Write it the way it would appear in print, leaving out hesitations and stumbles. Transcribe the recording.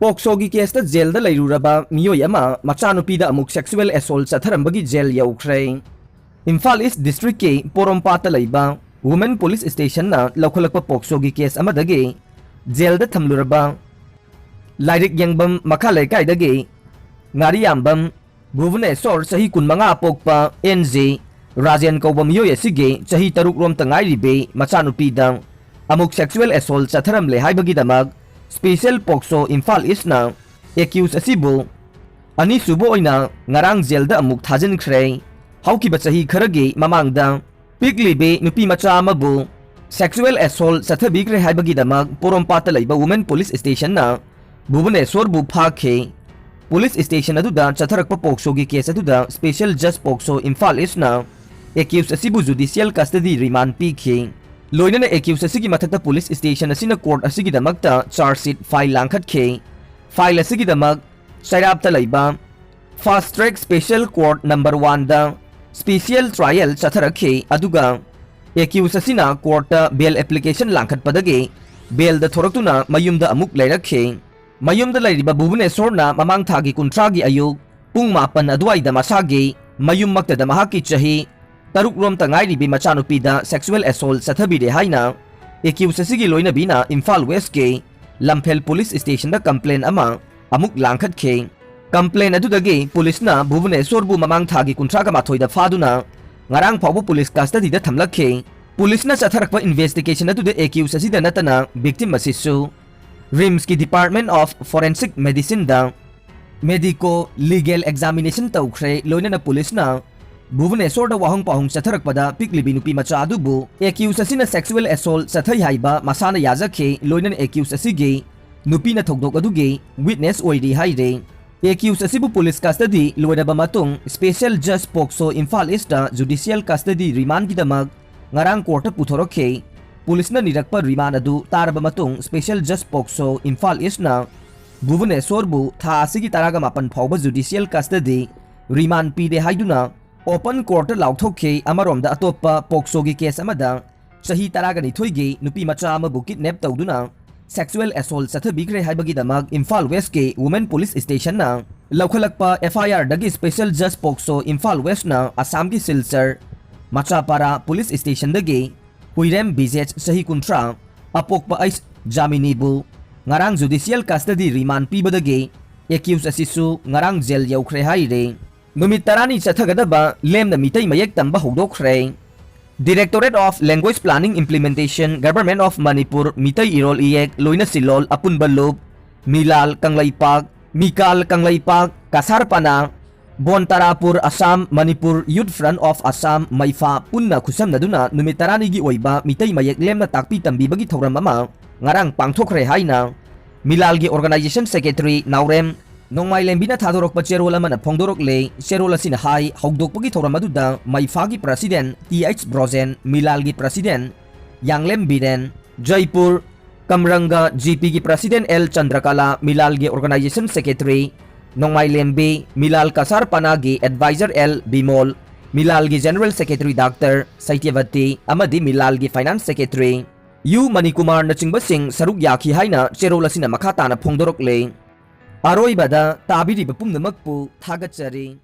पोक्सोगी case jail लेरुरबा मियोय अमा मचानुपीदा अमुक सेक्सुअल एसोल्ट चथरंबगी जेल यौख्रे इम्फाल ईस्ट डिस्ट्रिक्ट के पोरोंपाता लैबा वुमेन पुलिस स्टेशन ना लौखलकपा पोक्सोगी केस अमदगे जेल द थमलुरबा लाइरिक यंगबम मखा लेकाइदगे ngaरियाम्बम भुवनेश्वर चही कुनमंगा पोकपा एनजे राजेन कौब मियोय असिगे चही तरुक रोम तंगाइरिबे मचानुपीदा अमुक सेक्सुअल एसोल्ट चथरमले हाइबगीदमक स्पेशल पोक्सो इम्फाल ईस्टना एक्यूज असिबु अनिसुबो ओइना ngarang जेल द अमुक थाजनख्रे हौकिबा चही खरगे ममांगदा पिकलिबे नुपी मचा अमबु सेक्सुअल एसोल्ट चथबिग्रे हाइबगीदमक पोरोंपाता लैबा वुमेन पुलिस स्टेशन ना भुवनेश्वर बु फाखे पुलिस स्टेशन अदुदा चथरकपा पोक्सोगी केस अदुदा स्पेशल जज पोक्सो इम्फाल ईस्टना एक्यूज असिबु जुडिशियल कस्टडी रिमांड पीखे लोइनना एक्यूज असिगी मथक्ता पुलिस स्टेशन असिना कोर्ट असिगिदमक्ता चार्जशीट फाइल लांखटखे फाइल असिगिदमक सैराबता लैबा fast track special court number 1 दा स्पेशल ट्रायल चथरखे अदुगा एक्यूज असिना कोर्ट बेल एप्लीकेशन लांखटपदगे बेल द थोरक्तुना मयुमदा अमुक लैरखे मयुमदा लैरिबा भुवनेश्वरना ममांग थागी कुंथ्रागी अयुक पुंग मापन अदुवाइदा मसागे मयुममक्तदा महाकी चही तरुक रोम तंगाइरिबी मचानुपीदा सेक्सुअल एसोल्ट चथबिरे हाइना एक्यूज असिगी लोइनबीना इम्फाल वेस्ट के लमफेल पुलिस स्टेशन दा कंप्लेन अमा अमुक लांखटखे कंप्लेन अदुदगे पुलिसना भुवनेश्वर बु ममांग थागी कुंथ्रागा माथोइदा फादुना ngarang फावबो पुलिस कस्टडी दा थमलखे पुलिसना चथरकपा इन्वेस्टिगेशन अदुदे एक्यूज असिदा नतना विक्टिम असिसु रिम्स की डिपार्टमेंट ऑफ फोरेंसिक मेडिसिन दा मेडिको लीगल एग्जामिनेशन तौख्रे लोइनना पुलिसना भुवनेश्वर वाहंग पाहुंग चथरकपदा पिकलिबी नुपी मचा अदुबु एक्यूज असिना सेक्सुअल एसोल्ट चथै हाइबा मसाना याजखे लोइनन एक्यूज असिगे नुपीना थोकदोक अदुगे विटनेस ओइरी हाइरे एक्यूज असिबु पुलिस कस्टडी लोइरबा मतुंग स्पेशल जज POCSO Imphal east judicial custody remand गिदमक ngarang कोर्ट पुथोरखे पुलिसना निरकपा रिमांड अदु तारबा मतुंग स्पेशल जज पोक्सो इम्फाल ईस्टना भुवनेश्वर बु था असिगी तरागा मापन फावबा जुडिशियल कस्टडी रिमांड पीदे हाइदुना ओपन कोर्ट लाउथोखे अमरोमदा अतोप्पा पोक्सोगी केस अमदा चही तरागा निथोइगे नुपी मचा अमबु किडनैप तौदुना सेक्सुअल एसोल्ट चथबिग्रे हाइबगीदमक इम्फाल वेस्ट के वुमेन पुलिस स्टेशन ना लौखलकपा एफआईआर दगी स्पेशल जज पोक्सो इम्फाल वेस्ट ना असम की सिलचर मचापारा पुलिस स्टेशन दगे हुइरेम बिजेच सही कुंथ्रा अपोकपा आइस जामिनीबु ngarang जुडिशियल कस्टडी रिमांड पीबदगे एक्यूज असिसु ngarang जेल यौख्रे हाइरे Numit tarani Chathagadaba Lemna Meetei Mayek Tamba Houdokhre Directorate of Language Planning Implementation Government of Manipur Meetei Irol Iyek Loina Silol Apun Balub Milal Kanglaipak Mikal Kanglaipak Kasarpana Bontarapur Assam Manipur Youth Front of Assam Maifa Punna Khusam Naduna Numit tarani gi oiba Meetei Mayek Lemna takpi tambi bagi thoram ama ngarang pangthokre haina Milal gi Organization Secretary Naurem Nongmai lembina thadorok pa cherol amana phongdorok le cherol asina hai hogdokpagi thoram aduda Maifagi President TH Brozen Milalgi President Yanglem Biden Jaipur Kamranga GP gi President L Chandrakala Milalgi Organization Secretary Nongmai lembe Milal Kasar Panagi Advisor L Bimol Milalgi General Secretary Dr. Saityavati amadi Milalgi Finance Secretary U Manikumar nachingba sing saruk yaki haina cherol asina makha tana phongdorok le Aroibada tabiri bapumnamakpu thagatchari